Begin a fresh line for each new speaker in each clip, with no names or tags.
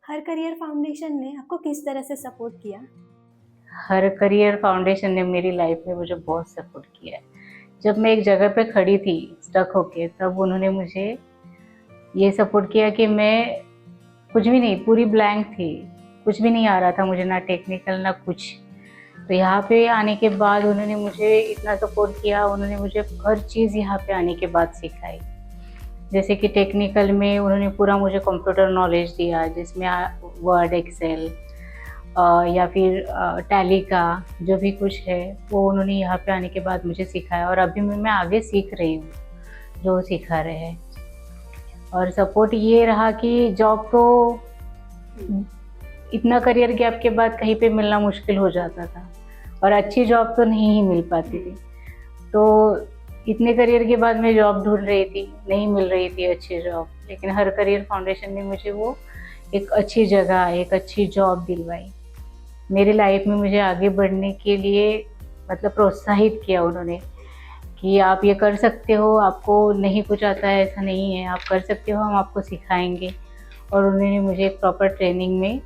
Her career foundation ने आपको किस तरह से सपोर्ट किया?
हर करियर फाउंडेशन ने मेरी लाइफ में मुझे बहुत सपोर्ट किया है। जब मैं एक जगह पे खड़ी थी स्टक होके, तब उन्होंने मुझे ये सपोर्ट किया कि मैं कुछ भी नहीं, पूरी ब्लैंक थी, कुछ भी नहीं आ रहा था मुझे, ना टेक्निकल ना कुछ। तो यहाँ पे आने के बाद उन्होंने मुझे इतना सपोर्ट किया, उन्होंने मुझे हर चीज़ यहाँ पे आने के बाद सिखाई। जैसे कि टेक्निकल में उन्होंने पूरा मुझे कंप्यूटर नॉलेज दिया, जिसमें वर्ड, एक्सेल या फिर टैली का जो भी कुछ है वो उन्होंने यहाँ पे आने के बाद मुझे सिखाया, और अभी मैं आगे सीख रही हूँ जो वो सिखा रहे हैं। और सपोर्ट ये रहा कि जॉब तो इतना करियर गैप के बाद कहीं पे मिलना मुश्किल हो जाता था, और अच्छी जॉब तो नहीं ही मिल पाती थी। तो इतने करियर के बाद मैं जॉब ढूंढ रही थी, नहीं मिल रही थी अच्छी जॉब, लेकिन हर करियर फाउंडेशन ने मुझे वो एक अच्छी जगह, एक अच्छी जॉब दिलवाई। मेरी लाइफ में मुझे आगे बढ़ने के लिए मतलब प्रोत्साहित किया उन्होंने कि आप ये कर सकते हो, आपको नहीं कुछ आता है ऐसा नहीं है, आप कर सकते हो, हम आपको सिखाएंगे। और उन्होंने मुझे एक प्रॉपर ट्रेनिंग में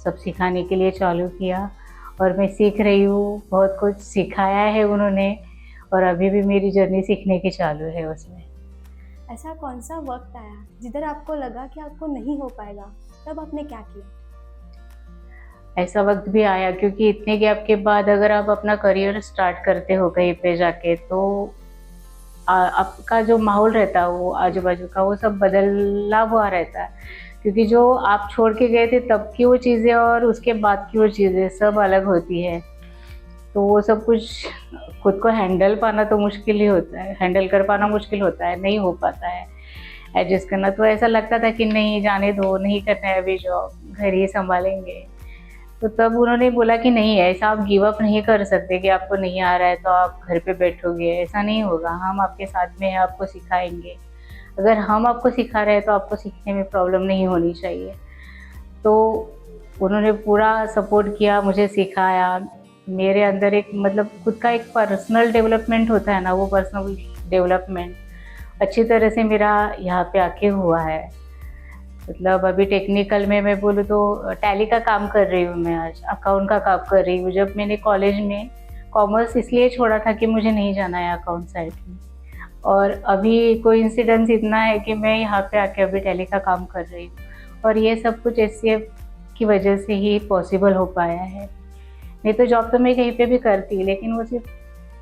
सब सिखाने के लिए चालू किया, और मैं सीख रही हूँ, बहुत कुछ सिखाया है उन्होंने, और अभी भी मेरी जर्नी सीखने की चालू है उसमें।
ऐसा कौन सा वक्त आया जिधर आपको लगा कि आपको नहीं हो पाएगा, तब आपने क्या किया?
ऐसा वक्त भी आया, क्योंकि इतने गैप के बाद अगर आप अपना करियर स्टार्ट करते हो कहीं पे जाके, तो आपका जो माहौल रहता है, वो आजू बाजू का वो सब बदला हुआ रहता है। क्योंकि जो आप छोड़ के गए थे तब की वो चीज़ें और उसके बाद की वो चीज़ें सब अलग होती है। तो वो सब कुछ खुद को हैंडल पाना तो मुश्किल ही होता है, हैंडल कर पाना मुश्किल होता है, नहीं हो पाता है एडजस्ट करना। तो ऐसा लगता था कि नहीं, जाने दो, नहीं करना है अभी जॉब, घर ही संभालेंगे। तो तब उन्होंने बोला कि नहीं, ऐसा आप गिव अप नहीं कर सकते कि आपको नहीं आ रहा है तो आप घर पे बैठोगे, ऐसा नहीं होगा, हम आपके साथ में हैं, आपको सिखाएंगे। अगर हम आपको सिखा रहे हैं तो आपको सीखने में प्रॉब्लम नहीं होनी चाहिए। तो उन्होंने पूरा सपोर्ट किया, मुझे सिखाया। मेरे अंदर एक मतलब खुद का एक पर्सनल डेवलपमेंट होता है ना, वो पर्सनल डेवलपमेंट अच्छी तरह से मेरा यहाँ पे आके हुआ है। मतलब अभी टेक्निकल में मैं बोलूँ तो टैली का काम कर रही हूँ मैं, आज अकाउंट का काम कर रही हूँ। जब मैंने कॉलेज में कॉमर्स इसलिए छोड़ा था कि मुझे नहीं जाना है अकाउंट साइड में, और अभी कोइंसिडेंस इतना है कि मैं यहाँ पे आके अभी टैली का काम कर रही हूँ। और ये सब कुछ एचसीएफ की वजह से ही पॉसिबल हो पाया है। नहीं तो जॉब तो मैं कहीं पे भी करती, लेकिन वो सिर्फ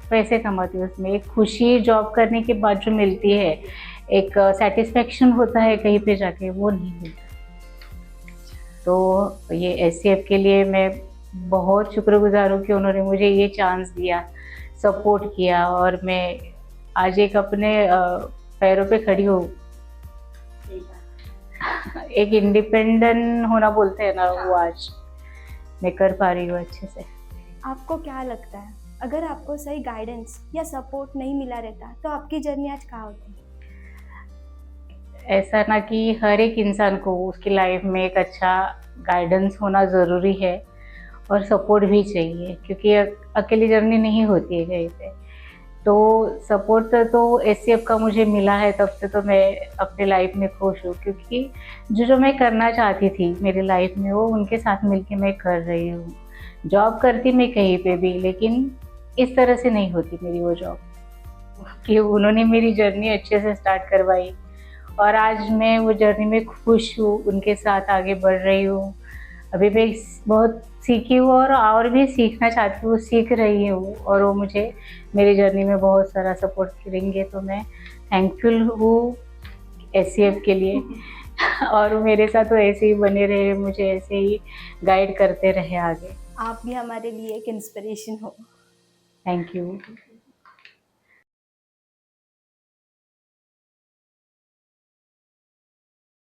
पैसे कमाती हूँ। उसमें एक खुशी जॉब करने के बाद जो मिलती है, एक सेटिस्फेक्शन होता है कहीं पे जाके, वो नहीं मिलता। तो ये एचसीएफ के लिए मैं बहुत शुक्रगुजार हूँ कि उन्होंने मुझे ये चांस दिया, सपोर्ट किया, और मैं आज एक अपने पैरों पे खड़ी हूँ। एक इंडिपेंडेंट होना बोलते हैं ना, वो आज मैं कर पा रही हूँ अच्छे से।
आपको क्या लगता है, अगर आपको सही गाइडेंस या सपोर्ट नहीं मिला रहता तो आपकी जर्नी आज कहाँ होती?
ऐसा ना कि हर एक इंसान को उसकी लाइफ में एक अच्छा गाइडेंस होना ज़रूरी है, और सपोर्ट भी चाहिए, क्योंकि अकेली जर्नी नहीं होती है कहीं पे। तो सपोर्ट तो एचसीएफ का मुझे मिला है, तब से तो मैं अपनी लाइफ में खुश हूँ, क्योंकि जो मैं करना चाहती थी मेरी लाइफ में वो उनके साथ मिलके मैं कर रही हूँ। जॉब करती मैं कहीं पे भी, लेकिन इस तरह से नहीं होती मेरी वो जॉब, कि उन्होंने मेरी जर्नी अच्छे से स्टार्ट करवाई, और आज मैं वो जर्नी में खुश हूँ, उनके साथ आगे बढ़ रही हूँ। अभी मैं बहुत सीखी हूँ, और भी सीखना चाहती हूँ, सीख रही हूँ, और वो मुझे मेरी जर्नी में बहुत सारा सपोर्ट करेंगे। तो मैं थैंकफुल हूँ एचसीएफ के लिए और वो मेरे साथ वो ऐसे ही बने रहे, मुझे ऐसे ही गाइड करते रहे आगे।
आप भी हमारे लिए एक इंस्पिरेशन हो।
Thank you.